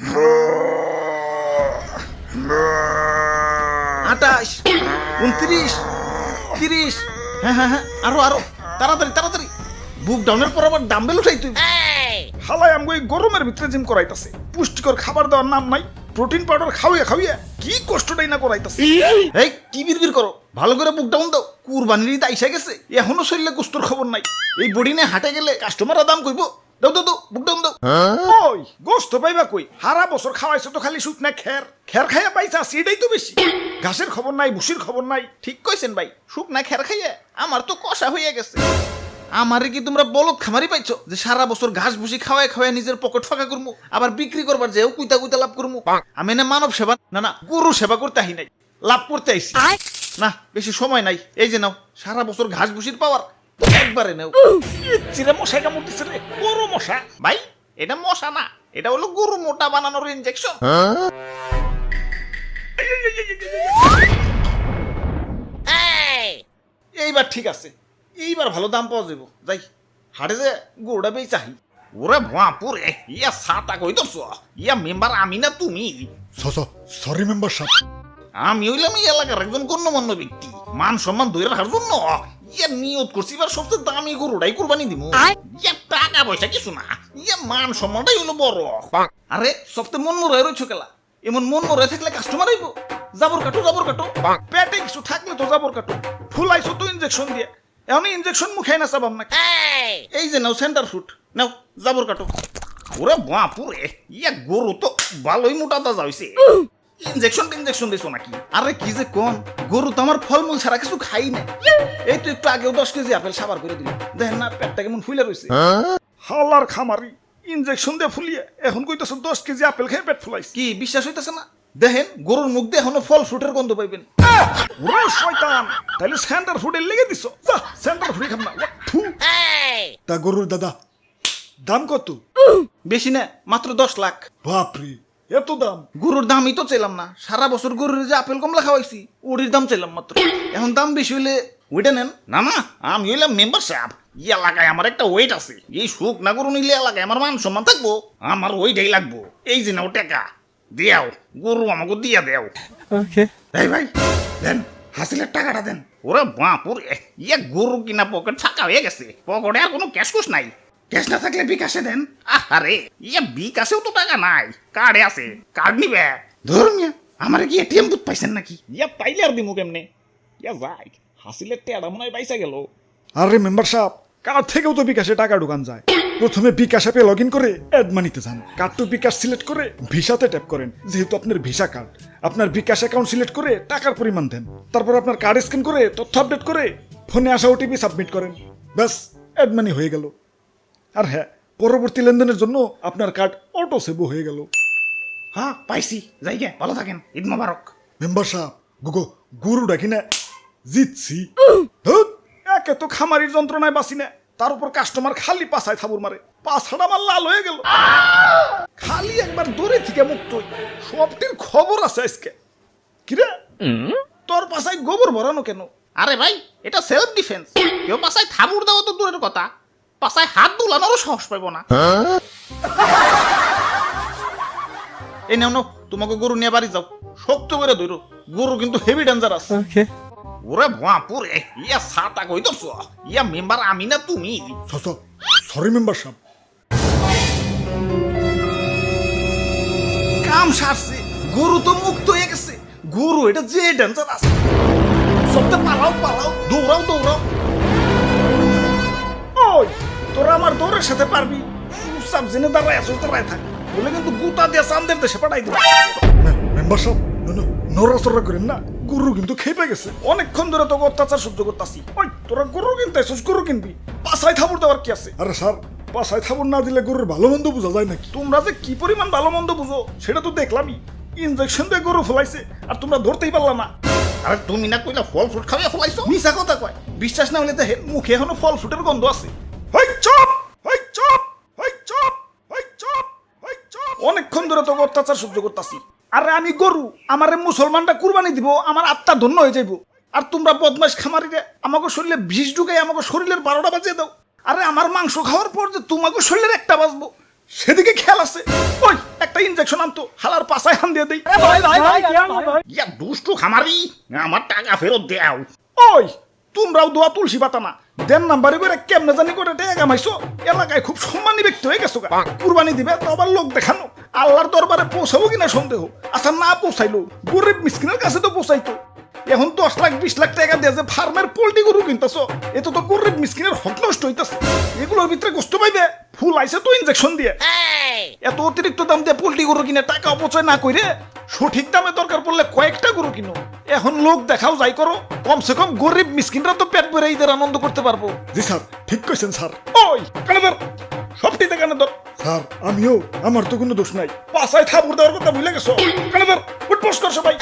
28, 29, 30। হ্যাঁ হ্যাঁ হ্যাঁ, আরো আরো তাড়াতাড়ি তাড়াতাড়ি। বুক ডাউনের পর আবার ডাম্বেল উঠাই তুই। হালাই আমগো এই গরমের ভিতরে জিম করাইতাছে, পুষ্টিকর খাবার দেওয়ার নাম নাই, প্রোটিন পাউডার খাওয়াইয়া খাওয়াইয়া কি কষ্টটাই না করাইতাছে। এই কি বিড়বিড় করো, ভালো করে বুক ডাউন দাও। কুরবানির ঈদ আইসা গেছে, এখনো শরীরে গোস্তর খবর নাই। এই বডি নিয়ে হাটে গেলে কাস্টমাররা দাম কইবো। দাও দাও দাও, বুক ডাউন দাও। ওই গোস্ত পাইবা কই? হারা বছর খাওয়াইছো তো খালি শুকনা খের, খের খাইয়া পাইছা সেটাই তো বেশি। ঘাসের খবর নাই, ভুসির খবর নাই। ঠিক কইছেন ভাই, শুকনা খের খাইয়া আমার তো কষা হইয়া গেছে। আমারে কি তোমরা বলদ খামারি পাইছো যে সারা বছর ঘাস ভুসি খাওয়ায় খাওয়ায় নিজের পকেট ফাঁকা করবো, আবার বিক্রি করবার যেও কুইতা কুইতা লাভ করবো? আমি না মানব সেবা না না গরু সেবা করতে আহি নাই, লাভ করতে আইছি। না বেশি সময় নাই, এই যে নাও সারা বছর ঘাস ভুসির পাওয়ার একবারে নাও। চিরা মশাই কামড়তেছে রে, বড় মশা। ভাই এটা মশা না, এটা হলো গরু মোটা বানানোর ইনজেকশন। এইবার ঠিক আছে, এইবার ভালো দাম পাওয়া যাবো। যাই হাটে যে গরুটা বেই চাহি। ওরে বাপুরে, ইয়া সাতা কই তোর ইয়া মেম্বার আমি না তুমি? সরি মেম্বার সাহেব। আমি হইলাম এই এলাকার একজন গণ্যমান্য ব্যক্তি, মান সম্মান ধরে রাখার জন্য ইয়া নিয়ত করছি এবার সবচেয়ে দামি গরুটাই কুরবানি দিব। ইয়া টাকা পয়সা কিছু না, ইয়া মান সম্মানটাই হলো বড়। আরে সবচেয়ে মন মরে রয়েছ কেলা, এমন মন মরে থাকলে কাস্টমার আইব। জাবর কাটো জাবর কাটো, পেটে কিছু থাকলে তো জাবর কাটো। ফুলাইছো তো ইনজেকশন দিয়ে, এখন ইনজেকশন মুখে না চাবাম না। এই যে নাও সেন্টার ফুট, নাও জাবর কাটো। ওরে বাপুরে, ইয়া গরু তো ভালোই মোটা তাজা হইছে। ইনজেকশন দিছো নাকি? আরে কি যে কোন, গরু তো আমার ফলমূল ছাড়া কিছু খাই না। এই তো একটু আগেও 10 কেজি আপেল সাবার করে দিল, দেখেন না পেটটা কেমন ফুলে রয়েছে। হালার খামারি, ইনজেকশন দিয়ে ফুলিয়ে এখন কইতাছো 10 কেজি আপেল খেয়ে পেট ফুলাইছে। কি বিশ্বাস হইতেছে না? দেখেন গরুর মুখ দিয়ে এখনো ফল ফ্রুটের গন্ধ পাইবেন। ওরে শয়তান, তাইলে সেন্টার ফুডে লেগে দিছো। যা সেন্টার ফুডে খাম না। থু। তা গরুর দাদা দাম কত? বেশি না, মাত্র 10 লাখ। বাপরে, এত দাম? গরুর দামই তো চাইলাম না, সারা বছর গরুর যে আপেল কমলা খাওয়াইছি ওটির দাম চাইলাম মাত্র। এখন দাম বেশি হইলে ওইটা নেন। না না, আমি হইলাম মেম্বার সাহেব, এই এলাকায় আমার একটা ওয়েট আছে। এই সুখ না গরু নিলে এলাকায় আমার মান সম্মান থাকবো, আমার ওইটাই লাগবো। এই যে নাও টাকা দিয়াও, গরু আমাকে দিয়া দেও। এই ভাই দেন, হাসিলের টাকাটা দেন। ওরে বাপুরে, ইয়া গরু কিনা পকেট ফাঁকা হয়ে গেছে, পকেটে আর কোনো ক্যাশ কুশ নাই। ক্যাশ না থাকলে বিকাশে দেন। আরে ইয়া বিকাশেও তো টাকা নাই, কার্ডে আছে, কার্ড নিবে। ধরুন আমার কি এটিএম বুথ পাইছেন নাকি? ইয়া পাইলে আর দিমু কেমনে? ইয়া যাই, হাসিলের টেড়া মনে হয় পাইসা গেল। আরে মেম্বার সাহেব, কার্ড থেকেও তো বিকাশে টাকা ঢুকান যায়। প্রথমে বিকাশ অ্যাপে লগ ইন করে অ্যাড মানিতে যান, কার্ড টু বিকাশ সিলেক্ট করে ভিসাতে ট্যাপ করেন। যেহেতু আপনার ভিসা কার্ড, আপনার বিকাশ অ্যাকাউন্ট সিলেক্ট করে টাকার পরিমাণ দেন। তারপর আপনার কার্ড স্ক্যান করে তথ্য আপডেট করে ফোনে আসা ওটিপি সাবমিট করেন। ব্যাস, অ্যাড মানি হয়ে গেল। আর হ্যাঁ, পরবর্তী লেনদেনের জন্য আপনার কার্ড অটো সেভও হয়ে গেল। হ্যাঁ পাইছি, যাই গে, ভালো থাকেন, ঈদ মোবারক। মেম্বার সাহেব, গরু ডাকি না জিতছি। ধুত, একে তো খামারির যন্ত্রণায় বাঁচি না, তার উপর কাস্টমার খালি পাছায় থাবুর মারে। পাছাটা আমার লাল হয়ে গেল। খালি একবার দূরে থেকে মুক্ত হই, সবটির খবর আছে আজকে। কিরে তোর পাছায় গোবর ভরানো কেন? আরে ভাই এটা সেলফ ডিফেন্স। কেউ পাশায় থাবুর দেওয়া তো দূরের কথা, পাশায় হাত দুলানোরও সাহস পাইব না। এই নাও নাও, তোমাকে গরু নিয়ে বাড়ি যাও, শক্ত করে ধরো, গরু কিন্তু হেভি ডেঞ্জারাস। ওরে বাপুরে, ইয়া সাতা কই তোর ইয়া মেম্বার আমি না তুমি? সরি মেম্বার সাহেব। কাম সারছে, গরু তো মুক্ত হয়ে গেছে। গরু এটা যে ডেঞ্জারাস, সবটা পালাও পালাও, দৌড়াও দৌড়াও। ওই তোরা আমার দৌড়ের সাথে পারবি? চুপচাপ জেনে দাঁড়ায় আসো, দাঁড়ায় থাক, বলে কিন্তু গুতা দিয়ে চান্দের দেশে পাঠাই দেবো। মেম্বার সাহেব নড়াচড়া করেন না, গরু কিন্তু খেপে গেছে। অনেকক্ষণ ধরে তোকে অত্যাচার সহ্য করতেছি। ওই তোরা গরু কিনতে আসছিস, গরু কিনবি, পাছায় থাবুর দেওয়ার কি আছে? আরে স্যার, পাছায় থাবুর না দিলে গরুর ভালো মন্দ বোঝা যায় নাকি? তোমরা যে কি পরিমাণ ভালো মন্দ বুঝো সেটা তো দেখলামই। ইনজেকশন দিয়ে গরু ফলাইছে আর তোমরা ধরতেই পারলা না। আরে তুমি না কইলা ফল ফ্রুট খাওয়া ফলাইছো? মিছা কথা কয়, বিশ্বাস না হলে দেখেন মুখে এখনো ফল ফ্রুটের গন্ধ আছে। হই চুপ, হই চুপ, হই চুপ, হই চুপ, হই চুপ। অনেকক্ষণ ধরে তোকে অত্যাচার সহ্য করতেছি। আরে আমি গরু, আমারে মুসলমানরা কুরবানি দিব, আমার আত্মা ধন্য হয়ে যাইব। আর তোমরা বদমাশ খামারিরা আমাকে শরীরে বিষ ঢুকাই আমাকে শরীরের 12টা বাজিয়ে দাও। আরে আমার মাংস খাওয়ার পর যে তোমাকে শরীরের একটা বাজবো, সেদিকে খেয়াল আছে। ওই একটা ইনজেকশন আনতো, হালার পাছায় হান দিয়ে দেই। ইয়া দুষ্টু খামারি, আমার টাকা ফেরত দেও। ওই তোমরাও দোয়া তুলসী পাতা না, দেন নাম্বারে করে কেমনে জানি করে টাকা কামাইছো। এলাকায় খুব সম্মানী ব্যক্তি হয়ে গেছো। কুরবানি দিবে তো আবার লোক দেখানো, আল্লাহর দরবারে পৌঁছাবো কিনা সন্দেহ। আচ্ছা না পৌঁছাইলো, গরিব মিসকিনের কাছে তো পৌঁছাইতো। এখন 10 লাখ 20 লাখ টাকা দিয়ে যে ফার্মের পোল্ট্রি গরু কিনতেছ, এত তো গরিব মিসকিনের হক নষ্ট হইতেছে। এগুলোর ভিতরে গোস্ত পাইবে, ফুল আইছে তো ইনজেকশন দিয়ে। এত অতিরিক্ত দাম দিয়ে পোল্ট্রি গরু কিনে টাকা অপচয় না করে সঠিক দামে দরকার পড়লে কয়েকটা গরু কিনো। এখন লোক দেখাও যাই করো, কমসে কম গরিব মিসকিনরা তো পেট ভরে ঈদের আনন্দ করতে পারবো। জি স্যার, ঠিক কইছেন স্যার। ওই কানে ধর, সবটিতে কানে ধর। স্যার আমিও, আমার তো কোনো দোষ নাই। পাশায় থাপুর দেওয়ার কথা ভুলে গেছো। কানে ধর, উঠবোস কর সবাই।